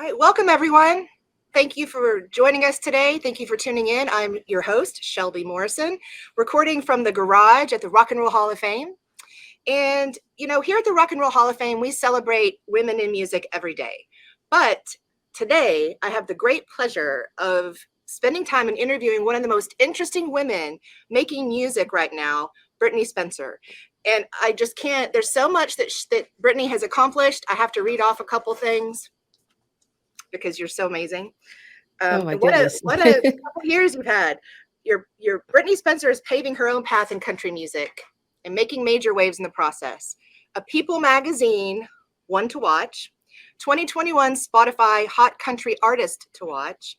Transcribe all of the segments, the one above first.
All right, welcome everyone. Thank you for joining us today. Thank you for tuning in. I'm your host, Shelby Morrison, recording from the garage at the Rock and Roll Hall of Fame. And, here at the Rock and Roll Hall of Fame, we celebrate women in music every day. But today, I have the great pleasure of spending time and interviewing one of the most interesting women making music right now, Brittney Spencer. And I just can't, there's so much that Brittney has accomplished. I have to read off a couple things because you're so amazing. Oh my What a goodness. couple years you've had. Your Brittney Spencer is paving her own path in country music and making major waves in the process. A People magazine one to watch, 2021 Spotify Hot Country Artist to watch,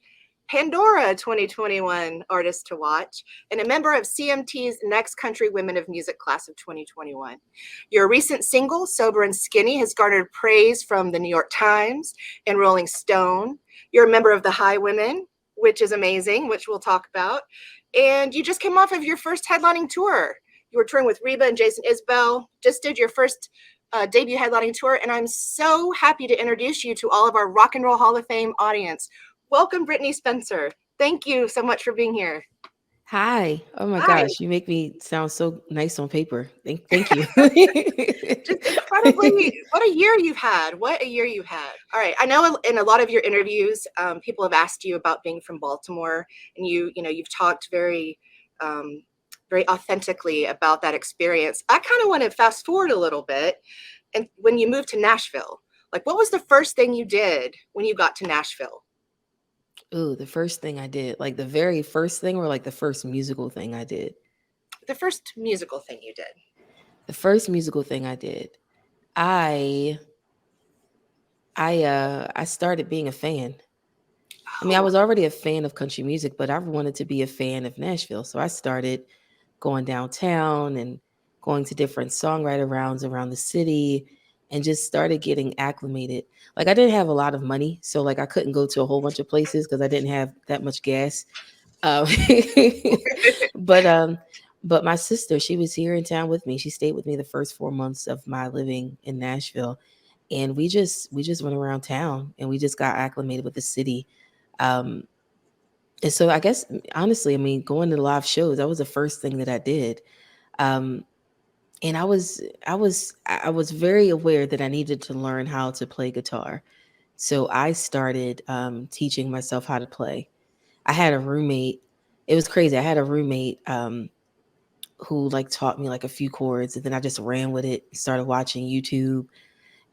Pandora 2021 Artist to watch, and a member of CMT's Next Country Women of Music class of 2021. Your recent single, Sober and Skinny, has garnered praise from the New York Times and Rolling Stone. You're a member of the Highwomen, which is amazing, which we'll talk about. And you just came off of your first headlining tour. You were touring with Reba and Jason Isbell, just did your first debut headlining tour, and I'm so happy to introduce you to all of our Rock and Roll Hall of Fame audience. Welcome, Brittney Spencer. Thank you so much for being here. Hi. Oh my Hi. gosh, you make me sound so nice on paper. Thank you. Just incredibly, what a year you've had. What a year you had. All right. I know in a lot of your interviews, people have asked you about being from Baltimore, and you've talked very, very authentically about that experience. I kind of want to fast forward a little bit. And when you moved to Nashville, like what was the first thing you did when you got to Nashville? Ooh, the first thing I did, like the very first thing or like the first musical thing I did? The first musical thing you did. The first musical thing I did. I I started being a fan. I mean, I Oh, was already a fan of country music, but I wanted to be a fan of Nashville. So I started going downtown and going to different songwriter rounds around the city and just started getting acclimated. Like I didn't have a lot of money, so like I couldn't go to a whole bunch of places because I didn't have that much gas. Um, but um, but my sister, she was here in town with me. She stayed with me the first 4 months of my living in Nashville, and we just went around town and we just got acclimated with the city. Um, and so I guess honestly, I mean, going to live shows, that was the first thing that I did. Um, and I was very aware that I needed to learn how to play guitar. So I started teaching myself how to play. I had a roommate. It was crazy. I had a roommate who like taught me like a few chords, and then I just ran with it. Started watching YouTube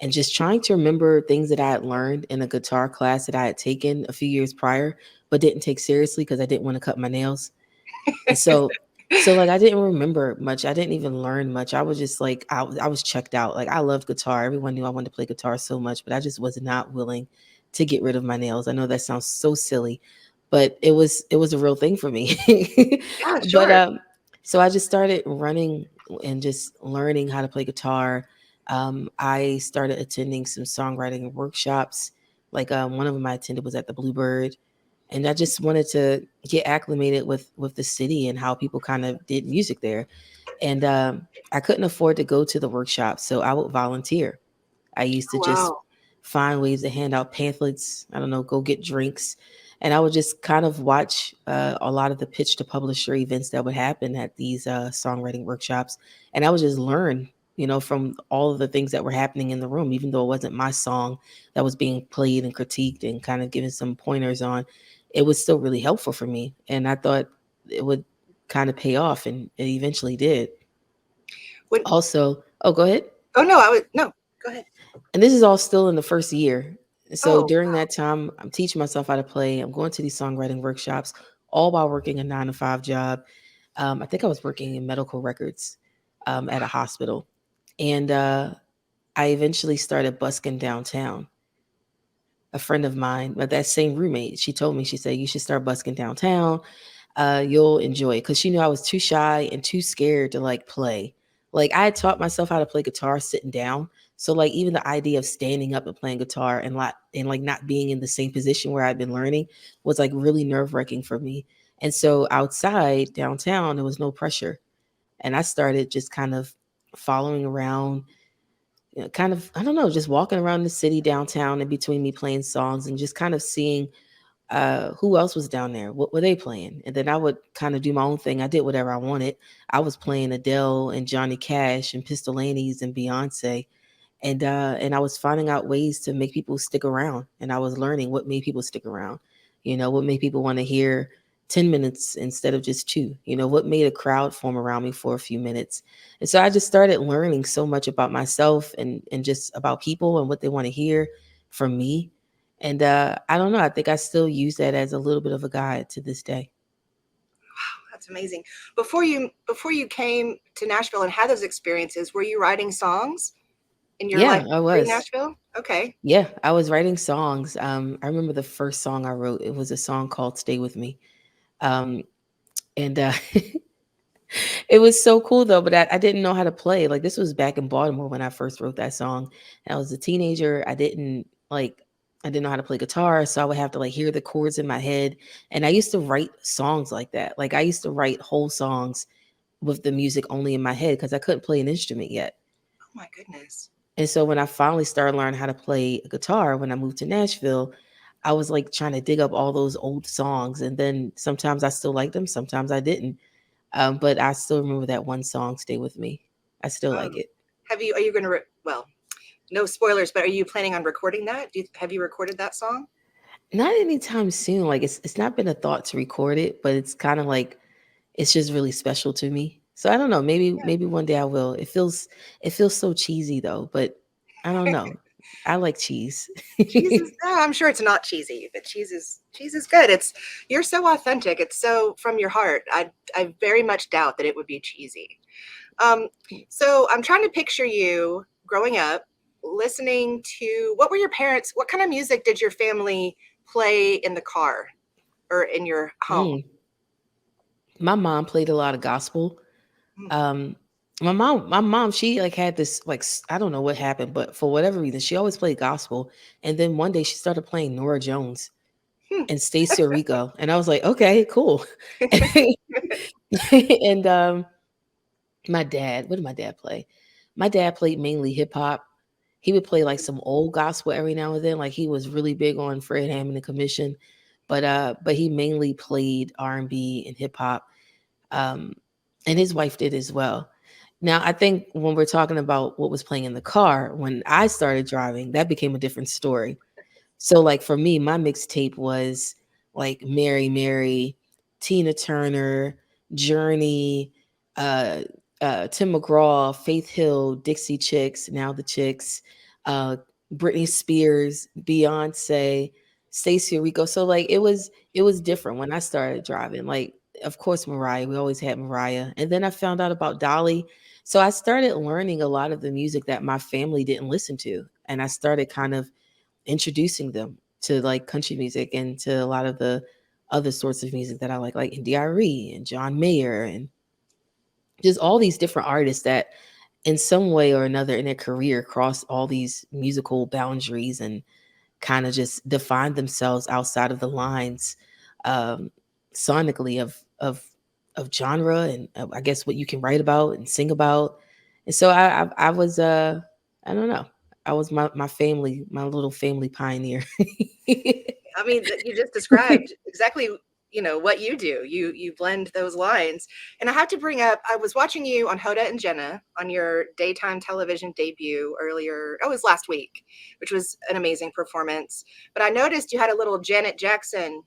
and just trying to remember things that I had learned in a guitar class that I had taken a few years prior, but didn't take seriously because I didn't want to cut my nails. And so like I didn't remember much. I didn't even learn much. I was just like I was checked out. Like I loved guitar. Everyone knew I wanted to play guitar so much, but I just was not willing to get rid of my nails. I know that sounds so silly, but it was a real thing for me. yeah, but sure. so I just started running and just learning how to play guitar. I started attending some songwriting workshops. Like one of them I attended was at the Bluebird, and I just wanted to get acclimated with the city and how people kind of did music there. And I couldn't afford to go to the workshop, so I would volunteer. I used to Oh, just wow. find ways to hand out pamphlets. I don't know, go get drinks, and I would just kind of watch a lot of the pitch to publisher events that would happen at these songwriting workshops, and I would just learn. From all of the things that were happening in the room, even though it wasn't my song that was being played and critiqued and kind of given some pointers on, it was still really helpful for me. And I thought it would kind of pay off, and it eventually did. When, Also, oh, go ahead. oh no, I was no. Go ahead. And this is all still in the first year. So Oh, during that time, I'm teaching myself how to play. I'm going to these songwriting workshops, all while working a 9 to 5 job. I think I was working in medical records at a hospital. And I eventually started busking downtown. A friend of mine, but that same roommate, she told me, she said, you should start busking downtown. You'll enjoy it. Cause she knew I was too shy and too scared to like play. Like I had taught myself how to play guitar sitting down. So like even the idea of standing up and playing guitar and like not being in the same position where I'd been learning was like really nerve wracking for me. And so outside downtown, there was no pressure. And I started just kind of following around, kind of, I don't know, just walking around the city downtown in between me playing songs and just kind of seeing who else was down there, what were they playing, and then I would kind of do my own thing. I did whatever I wanted. I was playing Adele and Johnny Cash and Pistol Annie's and Beyonce, and I was finding out ways to make people stick around, and I was learning what made people stick around. What made people want to hear 10 minutes instead of just two. What made a crowd form around me for a few minutes. And so I just started learning so much about myself and just about people and what they want to hear from me. And I don't know, I think I still use that as a little bit of a guide to this day. That's amazing. Before you came to Nashville and had those experiences, were you writing songs in your Yeah, life I pre was. Nashville? Okay. Yeah, I was writing songs. I remember the first song I wrote, it was a song called Stay With Me. Um, and It was so cool though, but I didn't know how to play. Like this was back in Baltimore when I first wrote that song. And I was a teenager. I didn't know how to play guitar, so I would have to like hear the chords in my head. And I used to write songs like that. Like I used to write whole songs with the music only in my head because I couldn't play an instrument yet. Oh my goodness. And so when I finally started learning how to play a guitar when I moved to Nashville, I was like trying to dig up all those old songs. And then sometimes I still liked them, sometimes I didn't. But I still remember that one song, "Stay With Me." I still like Um, it. are you going to, well, no spoilers, but are you planning on recording that? Have you recorded that song? Not anytime soon. Like it's not been a thought to record it, but it's kind of like it's just really special to me. So I don't know. Maybe one day I will. It feels so cheesy though, but I don't know. I like cheese. Cheese is, I'm sure it's not cheesy, but cheese is good. You're so authentic. It's so from your heart. I very much doubt that it would be cheesy. Um, so I'm trying to picture you growing up, listening to, what were your parents, what kind of music did your family play in the car or in your home? Mm. My mom played a lot of gospel. Mm. Um, my mom, she like had this like I don't know what happened, but for whatever reason, she always played gospel. And then one day she started playing Nora Jones Hmm. and Stacey Rico, and I was like, okay, cool. And my dad, what did my dad play? My dad played mainly hip hop. He would play like some old gospel every now and then. Like he was really big on Fred Hammond and Commission, but he mainly played R&B and hip hop. Um, and his wife did as well. Now, I think when we're talking about what was playing in the car, when I started driving, that became a different story. So, like for me, my mixtape was like Mary Mary, Tina Turner, Journey, uh, Tim McGraw, Faith Hill, Dixie Chicks, Now the Chicks, uh, Britney Spears, Beyonce, Stacey Rico. So like it was different when I started driving. Like of course Mariah, we always had Mariah, and then I found out about Dolly. So I started learning a lot of the music that my family didn't listen to, and I started kind of introducing them to like country music and to a lot of the other sorts of music that I like NDRE and John Mayer and just all these different artists that in some way or another in their career cross all these musical boundaries and kind of just define themselves outside of the lines um, sonically of genre and I guess what you can write about and sing about. And so I was I don't know. I was my little family pioneer. I mean, you just described exactly, what you do. You blend those lines. And I have to bring up, I was watching you on Hoda and Jenna on your daytime television debut earlier. Oh, it was last week, which was an amazing performance. But I noticed you had a little Janet Jackson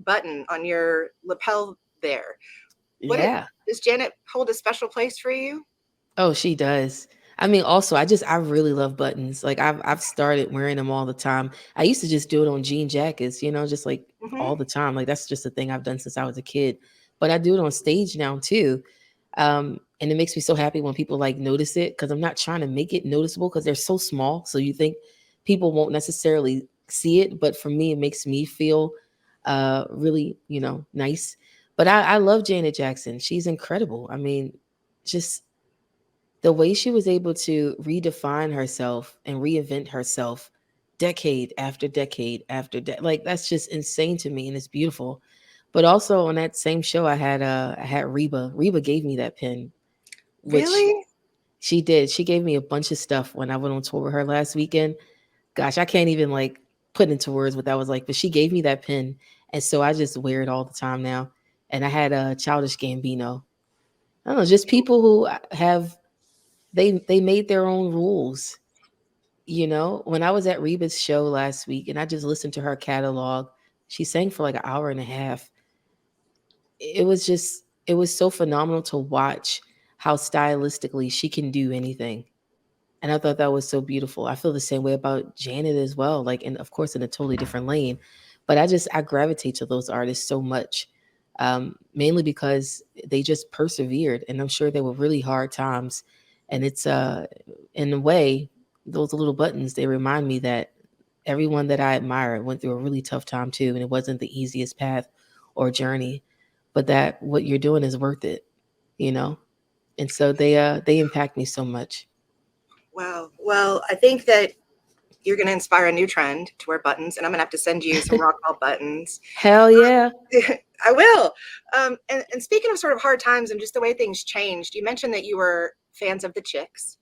button on your lapel there. Yeah. Does Janet hold a special place for you? Oh, she does. I mean, also, I really love buttons. Like I've started wearing them all the time. I used to just do it on jean jackets, just like Hmm. all the time. Like that's just a thing I've done since I was a kid. But I do it on stage now too. And it makes me so happy when people like notice it because I'm not trying to make it noticeable because they're so small. So you think people won't necessarily see it, but for me, it makes me feel really, nice. But I love Janet Jackson. She's incredible. I mean, just the way she was able to redefine herself and reinvent herself decade after decade after like that's just insane to me and it's beautiful. But also on that same show I had Reba. Reba gave me that pin, which Really? She did. She gave me a bunch of stuff when I went on tour with her last weekend. Gosh, I can't even like put into words what that was like, but she gave me that pen. And so I just wear it all the time now. And I had a Childish Gambino. I don't know, just people who have they made their own rules. You know, when I was at Reba's show last week and I just listened to her catalog, she sang for like an hour and a half. It was so phenomenal to watch how stylistically she can do anything. And I thought that was so beautiful. I feel the same way about Janet as well, like, and of course in a totally different lane. But I gravitate to those artists so much, mainly because they just persevered, and I'm sure they were really hard times. And it's in a way, those little buttons, they remind me that everyone that I admire went through a really tough time too, and it wasn't the easiest path or journey, but that what you're doing is worth it, you know. And so they impact me so much. Wow. Well, I think that you're going to inspire a new trend to wear buttons, and I'm going to have to send you some rock ball buttons. Hell yeah. I will. And speaking of sort of hard times and just the way things changed, you mentioned that you were fans of the Chicks.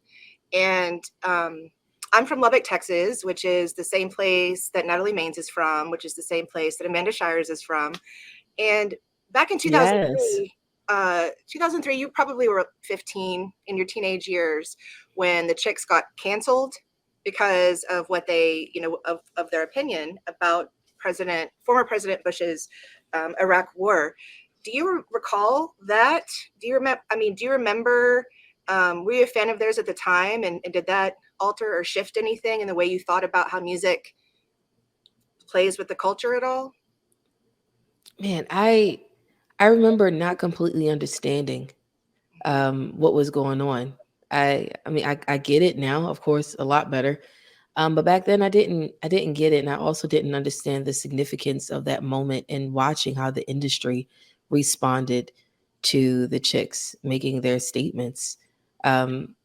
And I'm from Lubbock, Texas, which is the same place that Natalie Maines is from, which is the same place that Amanda Shires is from. And back in Yes. 2003, you probably were 15 in your teenage years when the Chicks got canceled because of what they, of their opinion about former President Bush's Iraq war. Do you recall that? Do you remember? I mean, do you remember? Were you a fan of theirs at the time, and did that alter or shift anything in the way you thought about how music plays with the culture at all? Man, I remember not completely understanding what was going on. I mean I get it now, of course, a lot better. But back then I didn't get it, and I also didn't understand the significance of that moment and watching how the industry responded to the Chicks making their statements. Um,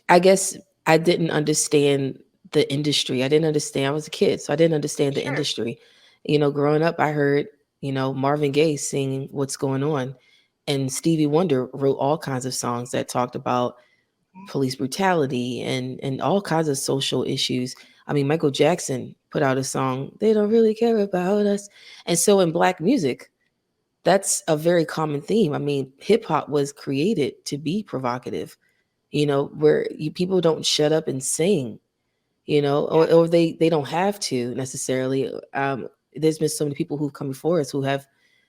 I guess I didn't understand the industry. I didn't understand. I was a kid, so I didn't understand the Sure. industry. You know, growing up, I heard, you know, Marvin Gaye singing "What's Going On," and Stevie Wonder wrote all kinds of songs that talked about police brutality and all kinds of social issues. I mean, Michael Jackson put out a song, "They Don't Really Care About Us," and so in Black music, that's a very common theme. I mean, hip hop was created to be provocative, you know, where people don't shut up and sing, you know, Yeah. or they don't have to necessarily. There's been so many people who've come before us who have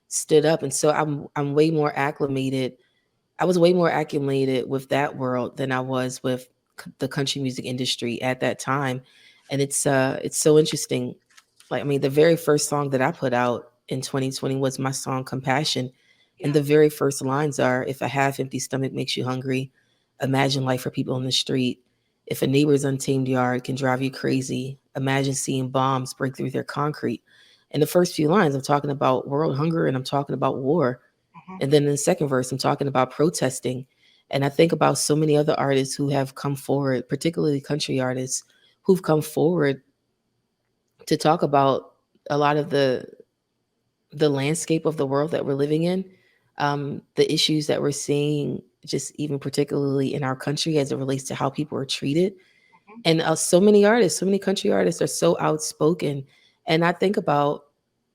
stood up, and so I'm way more acclimated. I was way more acclimated with that world than I was with the country music industry at that time, and it's so interesting. Like, I mean, the very first song that I put out in 2020 was my song "Compassion," and Yeah. the very first lines are, "If a half empty stomach makes you hungry, imagine life for people in the street. If a neighbor's untamed yard can drive you crazy, imagine seeing bombs break through their concrete." In the first few lines, I'm talking about world hunger and I'm talking about war. Mhm. And then in the second verse, I'm talking about protesting. And I think about so many other artists who have come forward, particularly country artists, who've come forward to talk about a lot of the landscape of the world that we're living in, the issues that we're seeing, just even particularly in our country as it relates to how people are treated. Mhm. And so many artists, so many country artists are so outspoken. And I think about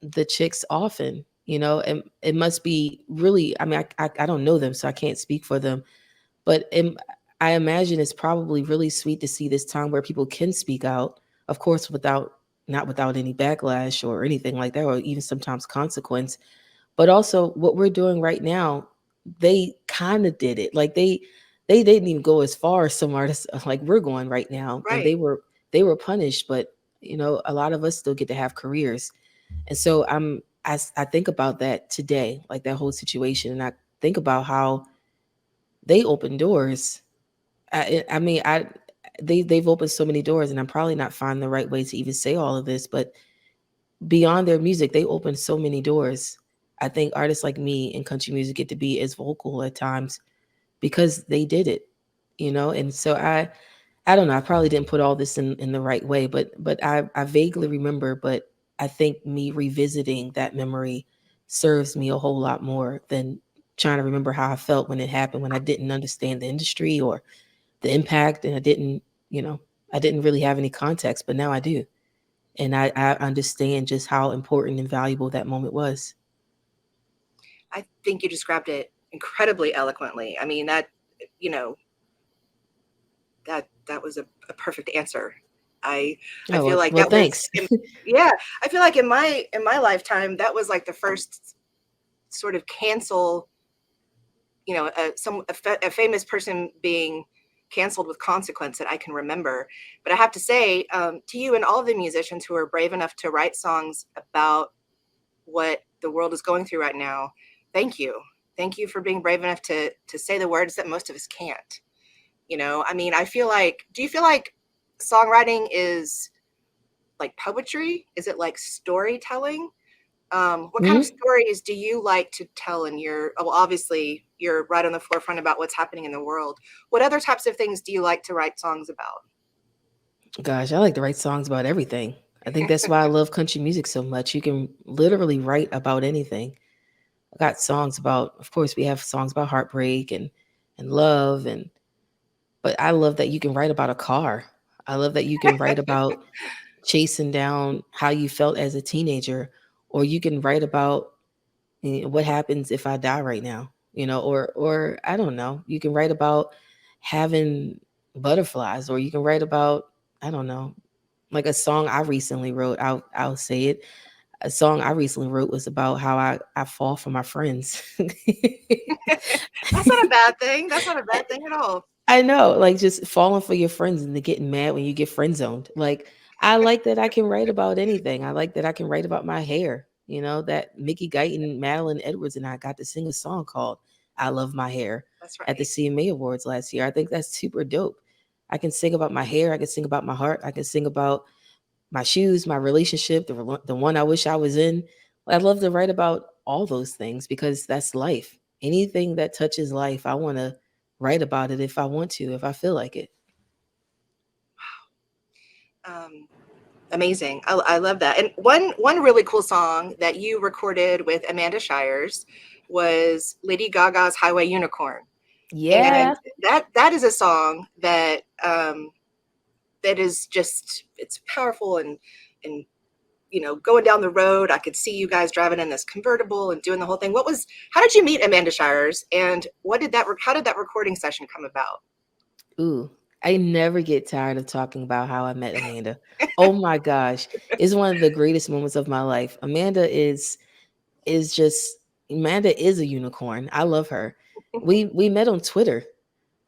the Chicks often, you know, and it must be really, I mean, I don't know them, so I can't speak for them, but I imagine it's probably really sweet to see this time where people can speak out, of course, not without any backlash or anything like that, or even sometimes consequence. But also what we're doing right now, they kind of did it. Like they didn't even go as far as some artists like we're going right now, and Right. they were punished. But you know, a lot of us still get to have careers, and so I think about that today, like that whole situation, and I think about how they open doors. I mean, they've opened so many doors, and I'm probably not finding the right way to even say all of this, but beyond their music, they opened so many doors. I think artists like me in country music get to be as vocal at times because they did it, you know. And so I don't know. I probably didn't put all this in the right way, but I vaguely remember. But I think me revisiting that memory serves me a whole lot more than trying to remember how I felt when it happened, when I didn't understand the industry or the impact, and I didn't, you know, I didn't really have any context, but now I do. And I understand just how important and valuable that moment was. I think you described it incredibly eloquently. I mean, that, you know, that was a perfect answer. I I Oh, feel like well, that was thanks. yeah, I feel like in my lifetime that was like the first sort of cancel, you know, a famous person being canceled with consequence that I can remember. But I have to say, to you and all of the musicians who are brave enough to write songs about what the world is going through right now, thank you. Thank you for being brave enough to say the words that most of us can't. You know, I mean, I feel like, do you feel like songwriting is like poetry? Is it like storytelling? What kind of Mhm. stories do you like to tell in your, well, obviously you're right on the forefront about what's happening in the world. What other types of things do you like to write songs about? Gosh, I like to write songs about everything. I think that's why I love country music so much. You can literally write about anything. I got songs about, of course, we have songs about heartbreak and love, and but I love that you can write about a car. I love that you can write about chasing down how you felt as a teenager, or you can write about what happens if I die right now, you know, or I don't know. You can write about having butterflies, or you can write about, I don't know, like a song I recently wrote. I'll say it. A song I recently wrote was about how I fall for my friends. That's not a bad thing. That's not a bad thing at all. I know, like just falling for your friends and then getting mad when you get friend zoned. Like I like that I can write about anything. I like that I can write about my hair. You know, that Mickey Guyton, Madeline Edwards, and I got to sing a song called I Love My Hair That's at the right. CMA Awards last year. I think that's super dope. I can sing about my hair. I can sing about my heart. I can sing about my shoes, my relationship, the one I wish I was in. I love to write about all those things because that's life. Anything that touches life, I want to write about it if I want to, if I feel like it. Um, Amazing. I love that. And one really cool song that you recorded with Amanda Shires was Lady Gaga's Highway Unicorn. And Yeah. that is a song that that is just, it's powerful and you know, going down the road, I could see you guys driving in this convertible and doing the whole thing. What was, how did you meet Amanda Shires, and what did that how did that recording session come about? Ooh, I never get tired of talking about how I met Amanda. Oh my gosh. It's one of the greatest moments of my life. Is just Amanda is a unicorn. I love her. We met on Twitter.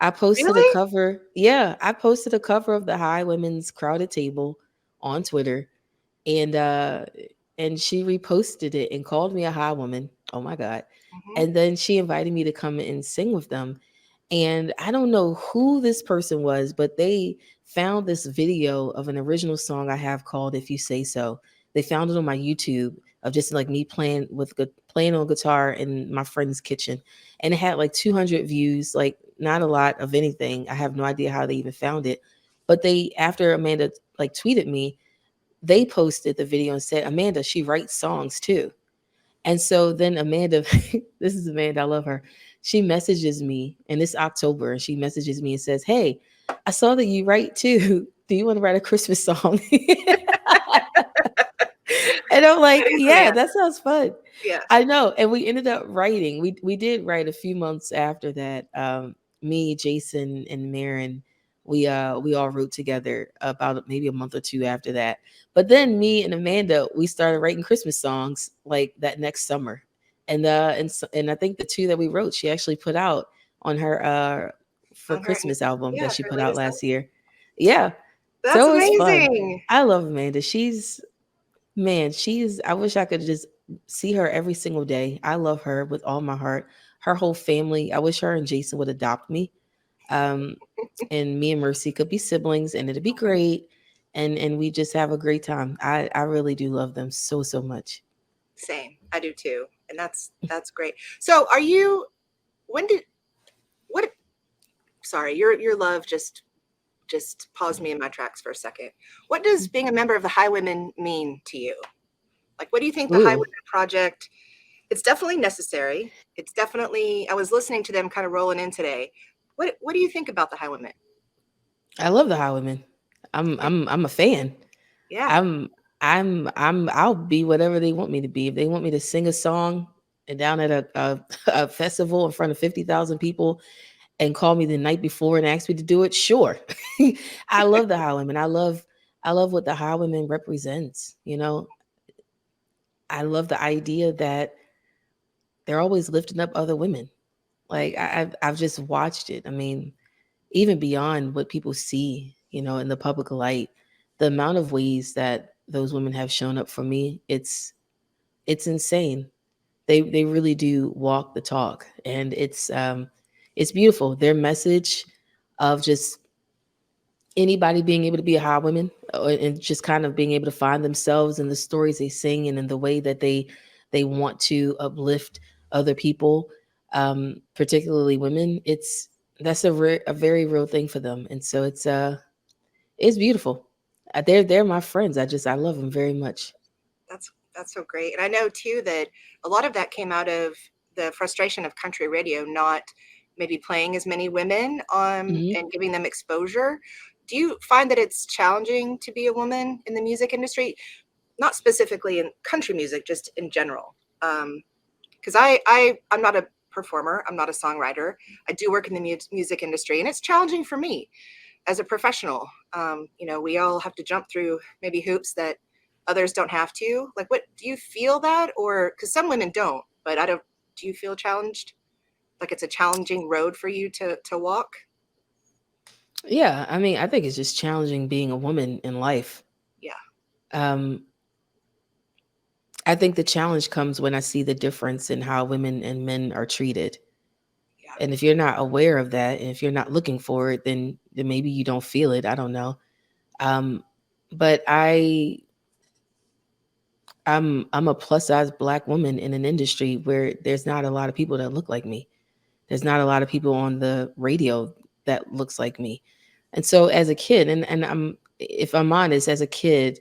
I posted a Really? cover. Yeah, I posted a cover of the Highwomen's Crowded Table on Twitter, and she reposted it and called me a high woman. Oh my god. Hmm. And then she invited me to come and sing with them. And I don't know who this person was, but they found this video of an original song I have called If You Say So. They found it on my YouTube of just like me playing on guitar in my friend's kitchen. And it had like 200 views, like not a lot of anything. I have no idea how they even found it. But they, after Amanda like tweeted me, they posted the video and said, Amanda, she writes songs too. And so then Amanda, this is Amanda, I love her. She messages me, and it's October, and she messages me and says, hey, I saw that you write too. Do you want to write a Christmas song? And I'm That like, is yeah, Amanda. that sounds fun. Yeah. I know. And we ended up writing. We did write a few months after that. Me, Jason, and Marin, we all wrote together about maybe a month or two after that. But then me and Amanda, we started writing Christmas songs like that next summer. And I think the two that we wrote, she actually put out on her for On her, Christmas album yeah, that she her put out latest last album. year. Yeah. That's So it was fun. amazing. I love Amanda. Man, I wish I could just see her every single day. I love her with all my heart. Her whole family. I wish her and Jason would adopt me. Um, and me and Mercy could be siblings and it'd be Mhm. great. And we just have a great time. I really do love them so, so much. Same. I do too. And that's great. So are you, when did, what, sorry, your love just paused me in my tracks for a second. What does being a member of the Highwomen mean to you? Like, what do you think the Ooh. Highwomen Project It's definitely necessary. It's definitely. I was listening to them kind of rolling in today. What do you think about the Highwomen? I love the Highwomen. I'm a fan. Yeah. I'm I'll be whatever they want me to be. If they want me to sing a song and down at a festival in front of 50,000 people and call me the night before and ask me to do it, sure. I love the Highwomen. I love what the Highwomen represents. You know, I love the idea that they're always lifting up other women. Like I've just watched it. I mean, even beyond what people see, you know, in the public light, the amount of ways that those women have shown up for me, it's insane. They really do walk the talk, and it's beautiful. Their message of just anybody being able to be a high woman, and just kind of being able to find themselves in the stories they sing and in the way that they want to uplift other people, particularly women. That's a very real thing for them, and so it's beautiful. They're my friends. I love them very much. That's so great. And I know too that a lot of that came out of the frustration of country radio not maybe playing as many women Hmm. and giving them exposure. Do you find that it's challenging to be a woman in the music industry? Not specifically in country music, just in general. Because I'm not a performer, I'm not a songwriter. I do work in the music industry, and it's challenging for me as a professional. We all have to jump through maybe hoops that others don't have to. Like, what do you feel that, or because some women don't, but I don't. Do you feel challenged? Like it's a challenging road for you to walk? Yeah, I mean, I think it's just challenging being a woman in life. Yeah, Um, I think the challenge comes when I see the difference in how women and men are treated. yeah, And if you're not aware of that, and if you're not looking for it, then maybe you don't feel it. I don't know. Um, but I'm a plus size black woman in an industry where there's not a lot of people that look like me. There's not a lot of people on the radio that looks like me. And so as a kid, and I'm if I'm honest, as a kid,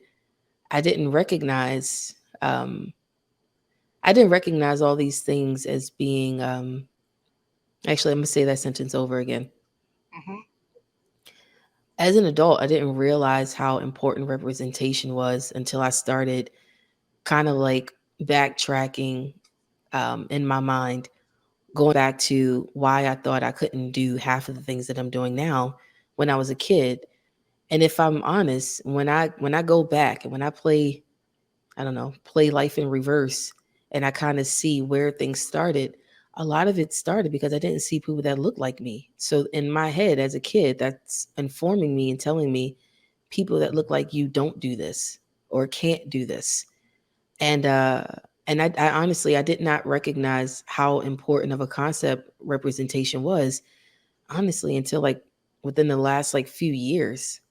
I didn't recognize um I didn't recognize all these things as being actually I'm gonna say that sentence over again. hmm, As an adult, I didn't realize how important representation was until I started kind of like backtracking in my mind, going back to why I thought I couldn't do half of the things that I'm doing now when I was a kid. And if I'm honest, when I go back and when I play, I don't know, play life in reverse, and I kind of see where things started, a lot of it started because I didn't see people that looked like me. So in my head as a kid, that's informing me and telling me people that look like you don't do this or can't do this. And I honestly I did not recognize how important of a concept representation was, honestly, until like within the last like few years.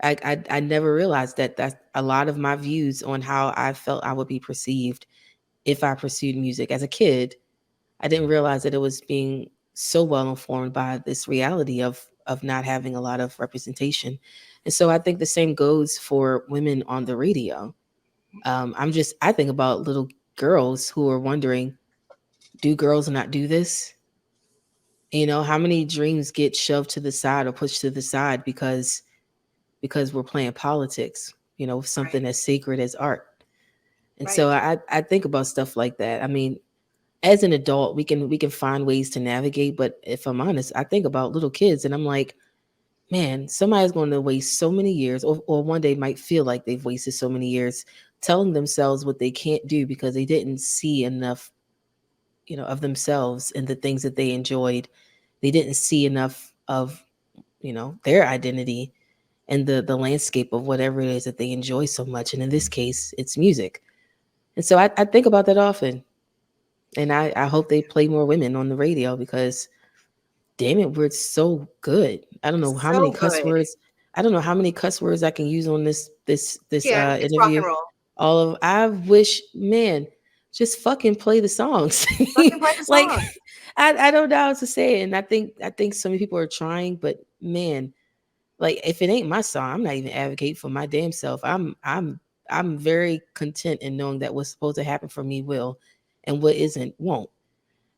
I never realized that that's a lot of my views on how I felt I would be perceived if I pursued music as a kid. I didn't realize that it was being so well informed by this reality of not having a lot of representation. And so I think the same goes for women on the radio. I think about little girls who are wondering, do girls not do this? You know, how many dreams get shoved to the side or pushed to the side because we're playing politics, you know, something right, as sacred as art. And so right. I think about stuff like that. I mean, as an adult, we can find ways to navigate, but if I'm honest, I think about little kids and I'm like, man, somebody's going to waste so many years, or one day might feel like they've wasted so many years telling themselves what they can't do because they didn't see enough, you know, of themselves and the things that they enjoyed. They didn't see enough of, you know, their identity and the landscape of whatever it is that they enjoy so much. And in this case, it's music. And so I think about that often. And I hope they play more women on the radio because damn it, we're so good. I don't know how many So cuss good. words. I don't know how many cuss words I can use on this Can it's rock interview. and roll. All of I wish, man, just fucking play the songs. Fucking play the Like song. I don't know how to say it, and I think so many people are trying, but man, like if it ain't my song, I'm not even advocating for my damn self. I'm very content in knowing that what's supposed to happen for me will. and what isn't won't.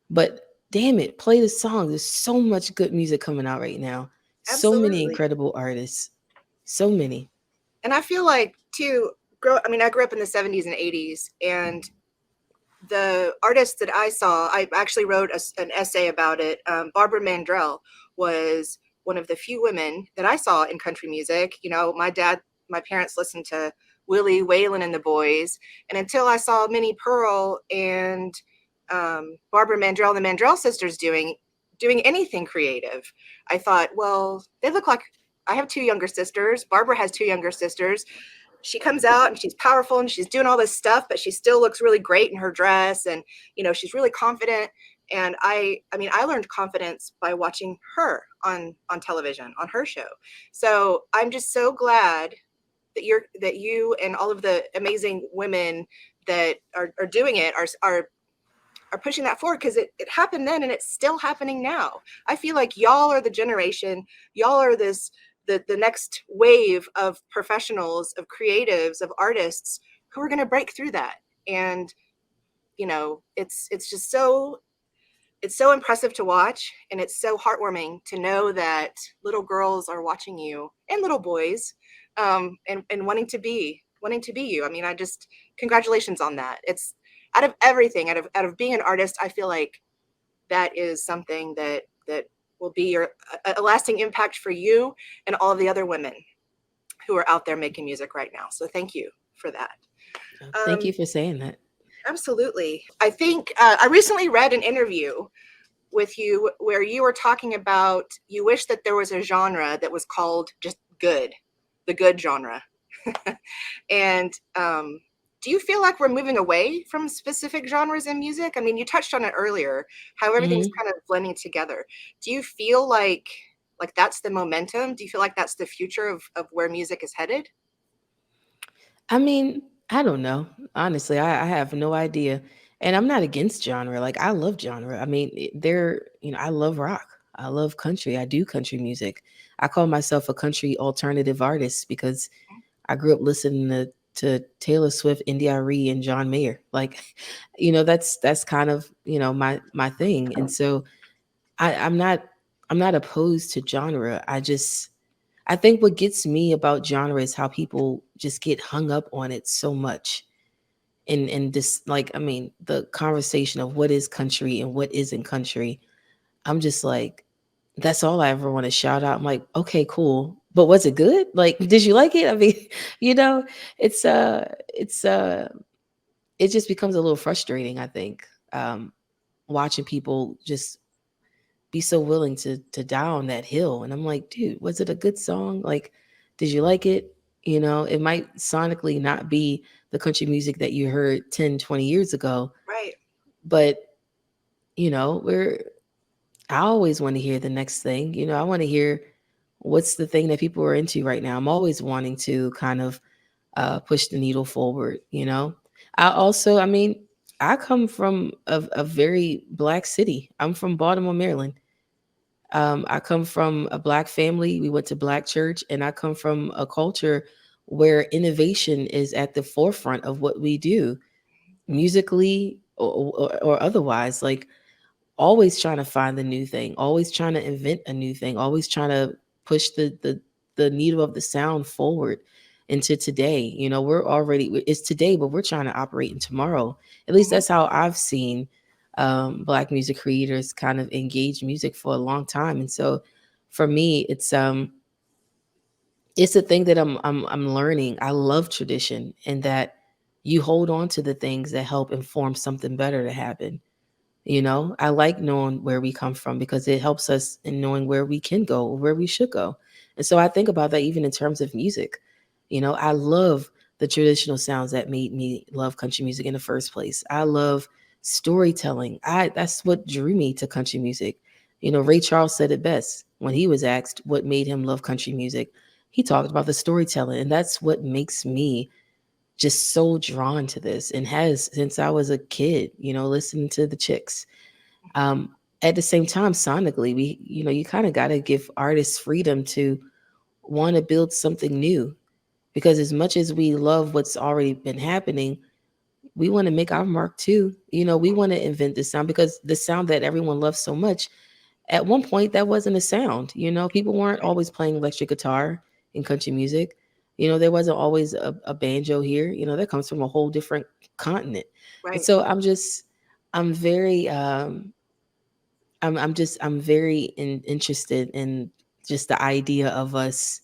But damn it, play the song. There's so much good music coming out right now. So many Absolutely. incredible artists. So many. And I feel like too, I mean, I grew up in the 70s and 80s, and the artists that I saw, I actually wrote an essay about it. Barbara Mandrell was one of the few women that I saw in country music. You know, my parents listened to Willie Whalen and the Boys, and until I saw Minnie Pearl and Barbara Mandrell and the Mandrell sisters doing anything creative, I thought, well, they look like, I have two younger sisters. Barbara has two younger sisters. She comes out and she's powerful and she's doing all this stuff, but she still looks really great in her dress, and she's really confident. And I mean, I learned confidence by watching her on television, on her show. So I'm just so glad that you and all of the amazing women that are doing it are pushing that forward, because it happened then and it's still happening now. I feel like y'all are the generation, y'all are the next wave of professionals, of creatives, of artists who are going to break through that. And it's just it's so impressive to watch, and it's so heartwarming to know that little girls are watching you, and little boys, and wanting to be you. I mean, I just, congratulations on that. It's, out of everything, out of being an artist, I feel like that is something that will be a lasting impact for you and all of the other women who are out there making music right now. So thank you for that. Thank Um, you for saying that. Absolutely. I think I recently read an interview with you where you were talking about, you wish that there was a genre that was called just good, the good genre. And do you feel like we're moving away from specific genres in music? I mean, you touched on it earlier, how everything's Hmm. kind of blending together. Do you feel like that's the momentum? Do you feel like that's the future of where music is headed? I mean, I don't know. Honestly, I have no idea. And I'm not against genre. Like, I love genre. I mean, I love rock. I love country. I do country music. I call myself a country alternative artist because I grew up listening to Taylor Swift, India.Arie, and John Mayer. Like, that's kind of, my thing. And so I'm not opposed to genre. I think what gets me about genre is how people just get hung up on it so much. And this, like, I mean, the conversation of what is country and what isn't country. I'm just like, that's all I ever want to shout out. I'm like, okay, cool. But was it good? Like, did you like it? I mean, you know, it's it's it just becomes a little frustrating, I think. Watching people just be so willing to die on that hill. And I'm like, dude, was it a good song? Like, did you like it? It might sonically not be the country music that you heard 10, 20 years ago, Right. but we're I always want to hear the next thing. I want to hear what's the thing that people are into right now. I'm always wanting to kind of push the needle forward. I mean, I come from a very black city. I'm from Baltimore, Maryland. I come from a black family. We went to black church, and I come from a culture where innovation is at the forefront of what we do, musically or otherwise. Like, always trying to find the new thing, always trying to invent a new thing, always trying to push the needle of the sound forward into today. It's today, but we're trying to operate in tomorrow. At least Hmm. that's how I've seen black music creators kind of engage music for a long time. And so for me, it's a thing that I'm learning. I love tradition, and that you hold on to the things that help inform something better to happen. I like knowing where we come from because it helps us in knowing where we can go, or where we should go. And so I think about that even in terms of music. I love the traditional sounds that made me love country music in the first place. I love storytelling. That's what drew me to country music. Ray Charles said it best when he was asked what made him love country music. He talked about the storytelling, and that's what makes me just so drawn to this, and has since I was a kid, listening to the Chicks. Um, at the same time, sonically, you kind of got to give artists freedom to want to build something new, because as much as we love what's already been happening, we want to make our mark too. We want to invent this sound because the sound that everyone loves so much, at one point that wasn't a sound. People weren't Right. always playing electric guitar in country music. There wasn't always a banjo here. That comes from a whole different continent. And Right. so I'm very I'm very interested in just the idea of us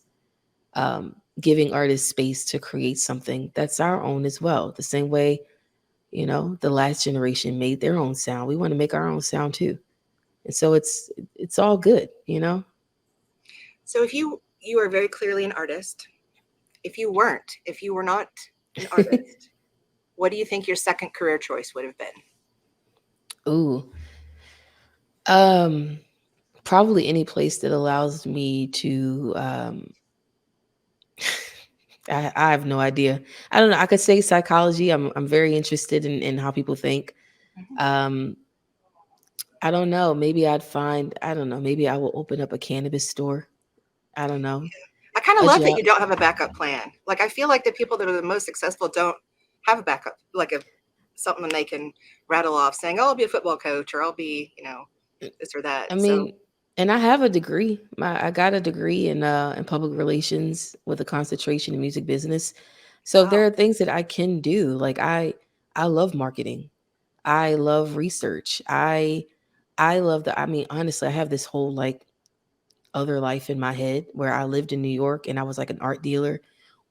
giving artists space to create something that's our own as well. The same way, the last generation made their own sound. We want to make our own sound too. And so it's all good. So if you are very clearly an artist, if you were not an artist, what do you think your second career choice would have been? Ooh. Um Probably any place that allows me to I have no idea. I don't know. I could say psychology. I'm very interested in how people think. Mhm. Um I don't know. Maybe I don't know, maybe I will open up a cannabis store. I don't know. I kind of A love that job. you don't have a backup plan. Like I feel like the people that are the most successful don't have a backup, like a something they can rattle off saying, "Oh, I'll be a football coach," or "I'll be, this or that." I So, mean, and I have a degree. I got a degree in public relations with a concentration in music business. So there wow. are things that I can do. Like I love marketing. I love research. I love I mean, honestly, I have this whole like other life in my head where I lived in New York and I was like an art dealer,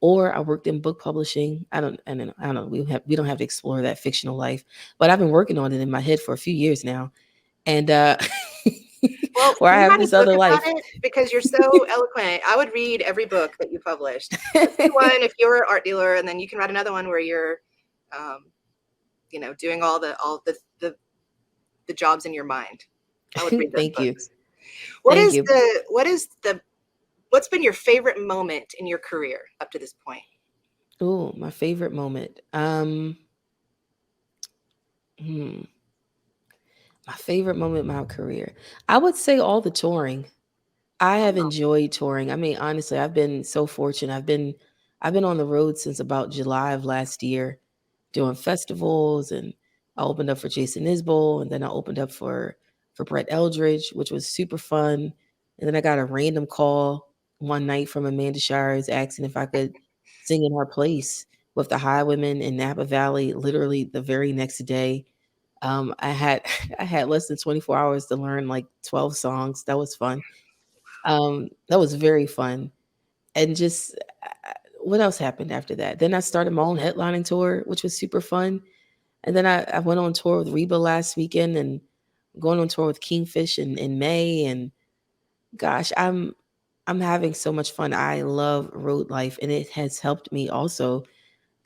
or I worked in book publishing. I don't know. We don't have to explore that fictional life, but I've been working on it in my head for a few years now, and Well, where can I you have write a this book other about life. it? Because you're so eloquent. I would read every book that you published. Let's do one if you're an art dealer, and then you can write another one where you're, um, doing all the jobs in your mind. I would read those Thank you, books. thank you. What's been your favorite moment in your career up to this point? Oh, my favorite moment. Hmm, my favorite moment in my career. I would say all the touring. I have Oh, enjoyed touring. I mean, honestly, I've been so fortunate. I've been on the road since about July of last year, doing festivals, and I opened up for Jason Isbell, and then I opened up for Brett Eldridge, which was super fun. And then I got a random call one night from Amanda Shires asking if I could sing in her place with the Highwomen in Napa Valley. Literally the very next day, I had I had less than 24 hours to learn like 12 songs. That was fun. That was very fun. And just what else happened after that? Then I started my own headlining tour, which was super fun. And then I went on tour with Reba last weekend and going on tour with Kingfish in May. And gosh, I'm having so much fun. I love road life, and it has helped me also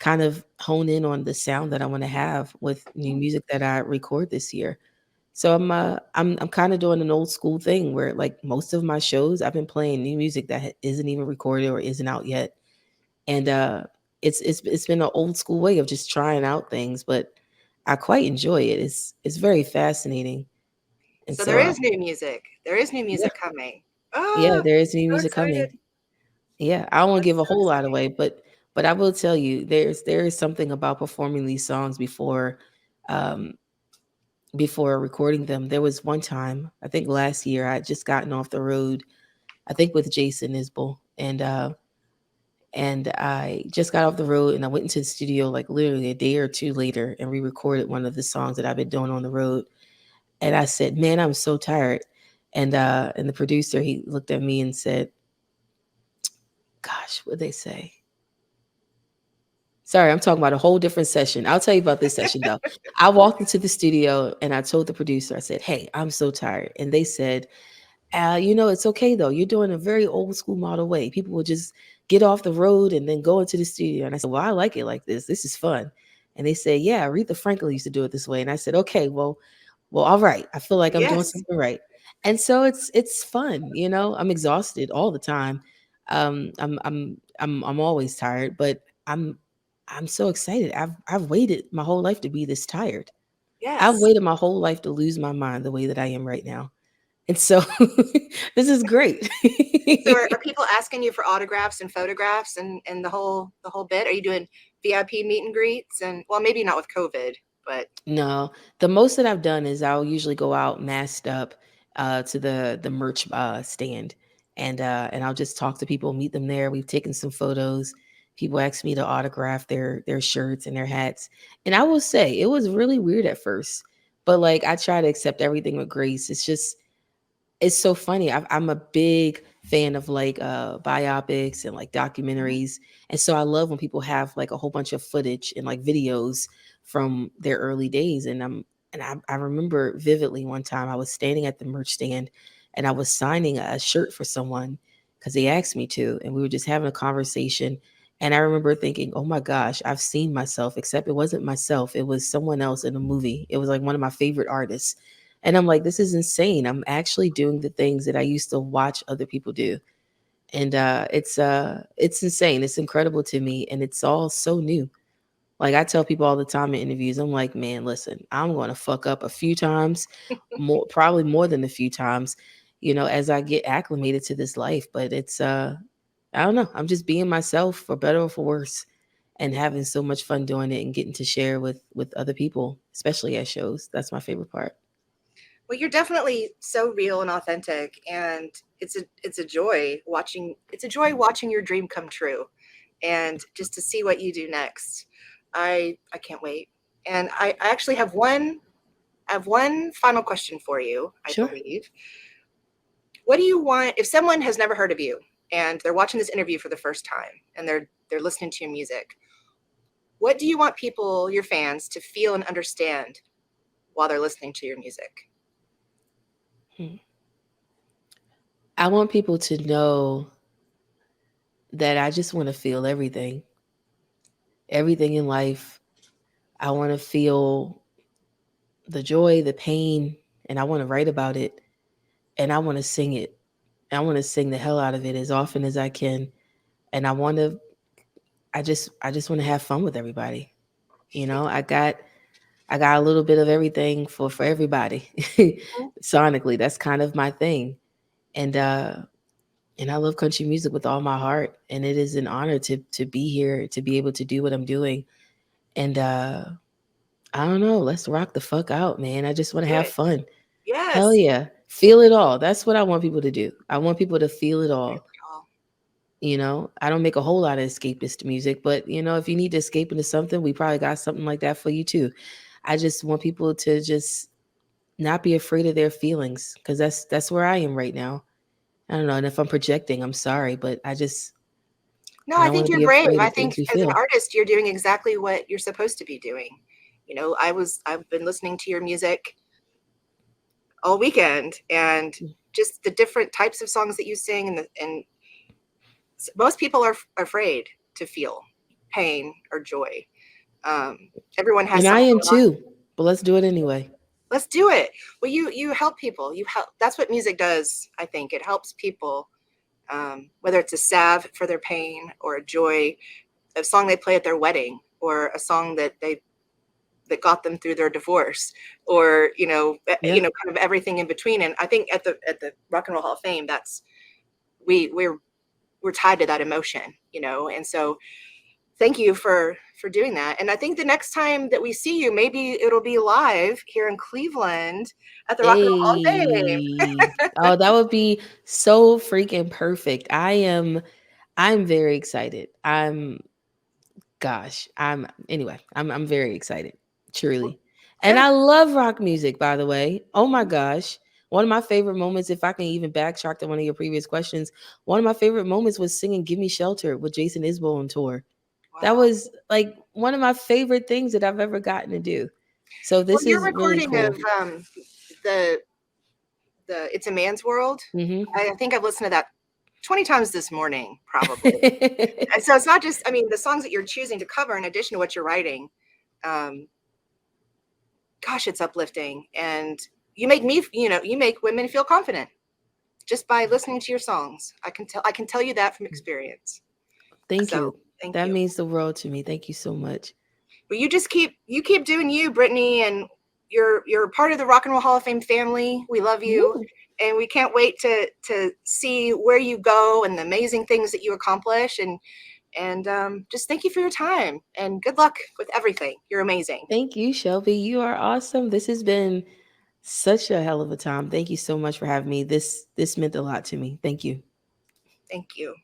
kind of hone in on the sound that I want to have with new music that I record this year. So I'm kind of doing an old school thing where like most of my shows I've been playing new music that isn't even recorded or isn't out yet, and it's been an old school way of just trying out things, but I quite enjoy it. It's very fascinating, and so there so is new music. There is new yeah, music coming. yeah, Oh, there is new so music excited. coming. Yeah, I won't That's give a so whole lot exciting. away, but I will tell you there is something about performing these songs um before recording them. There was one time, I think last year, I had just gotten off the road, I think with Jason Isbell, and I just got off the road and I went into the studio like literally a day or two later and re-recorded one of the songs that I've been doing on the road. And I said, "Man, I'm so tired." And the producer, he looked at me and said, "Gosh, what'd they say?" Sorry, I'm talking about a whole different session. I'll tell you about this session though. I walked into the studio and I told the producer, I said, "Hey, I'm so tired." And they said, it's okay though. You're doing a very old school model way. People will just get off the road and then go into the studio." And I said, "Well, I like it like this. This is fun." And they said, "Yeah, Aretha Franklin used to do it this way." And I said, "Okay, well, all right. I feel like I'm doing Yes. something right." And so it's fun. I'm exhausted all the time. I'm always tired, but I'm so excited. I've waited my whole life to be this tired. I've Yes. waited my whole life to lose my mind the way that I am right now. And so this is great. So are people asking you for autographs and photographs and the whole bit? Are you doing VIP meet and greets? And well, maybe not with COVID, but No, the most that I've done is I'll usually go out masked up to the merch stand, and I'll just talk to people, meet them there. We've taken some photos. People ask me to autograph their shirts and their hats, and I will say it was really weird at first, but like I try to accept everything with grace. It's just it's so funny. I'm a big fan of like biopics and like Mhm. documentaries, and so I love when people have like a whole bunch of footage and like videos from their early days. And I remember vividly one time I was standing at the merch stand and I was signing a shirt for someone because they asked me to, and we were just having a conversation. And I remember thinking, oh my gosh, I've seen myself, except it wasn't myself. It was someone else in a movie. It was like one of my favorite artists, and I'm like, this is insane. I'm actually doing the things that I used to watch other people do. And it's insane. It's incredible to me. And it's all so new. Like I tell people all the time in interviews, I'm like, man, listen, I'm gonna fuck up a few times, more probably more than a few times, as I get acclimated to this life. But it's I don't know. I'm just being myself for better or for worse, and having so much fun doing it and getting to share with other people, especially at shows. That's my favorite part. well, you're definitely so real and authentic, and it's a joy watching. It's a joy watching your dream come true, and just to see what you do next. I can't wait. And I actually have one. I have one final question for you. I Sure. believe. What do you want if someone has never heard of you and they're watching this interview for the first time and they're listening to your music? What do you want people, your fans, to feel and understand while they're listening to your music? Hmm. I want people to know that I just want to feel everything in life. I want to feel the joy, the pain, and I want to write about it, and I want to sing it. I want to sing the hell out of it as often as I can. And I just want to have fun with everybody. I got a little bit of everything for everybody. Sonically, that's kind of my thing. And and I love country music with all my heart. And it is an honor to be here, to be able to do what I'm doing. And I don't know, let's rock the fuck out, man. I just want to Do have it. fun. Hell Yes. yeah. Feel it all. That's what I want people to do. I want people to feel it There all. we go. I don't make a whole lot of escapist music, but if you need to escape into something, we probably got something like that for you too. I just want people to just not be afraid of their feelings, because that's where I am right now. I don't know. And if I'm projecting, I'm sorry, but No, I I don't want think to you're be brave. afraid I of think things we as an feel. artist, you're doing exactly what you're supposed to be doing. I've been listening to your music all weekend, and just the different types of songs that you sing, and most people are afraid to feel pain or joy. Um, Everyone has And I something am going on. too, but let's do it anyway. Let's do it. Well, you help people. You help. That's what music does. I think it helps people, whether it's a salve for their pain or a joy, a song they play at their wedding, or a song that got them through their divorce, or Yeah. kind of everything in between. And I think at the Rock and Roll Hall of Fame, that's we're tied to that emotion, and so thank you for doing that. And I think the next time that we see you, maybe it'll be live here in Cleveland at the Rock and Roll Hall of Fame. Hey. Oh, that would be so freaking perfect. I'm very excited. I'm very excited. Truly. And Good. I love rock music, by the way. Oh my gosh. One of my favorite moments, if I can even backtrack to one of your previous questions, one of my favorite moments was singing Give Me Shelter with Jason Isbell on tour. That Wow. was like one of my favorite things that I've ever gotten to do. So Well, this your is really recording of cool. the the It's a Man's World. Hmm. I think I've listened to that 20 times this morning, probably. And so it's not just, I mean, the songs that you're choosing to cover in addition to what you're writing. Um, Gosh, it's uplifting, and you make women feel confident just by listening to your songs. I can tell you that from experience. Thank So you. thank That you. means the world to me. Thank you so much. But you keep doing you, Brittney, and you're part of the Rock and Roll Hall of Fame family. We love you, Woo. and we can't wait to see where you go and the amazing things that you accomplish. And just thank you for your time and good luck with everything. You're amazing. Thank you, Shelby. You are awesome. This has been such a hell of a time. Thank you so much for having me. This meant a lot to me. Thank you. Thank you.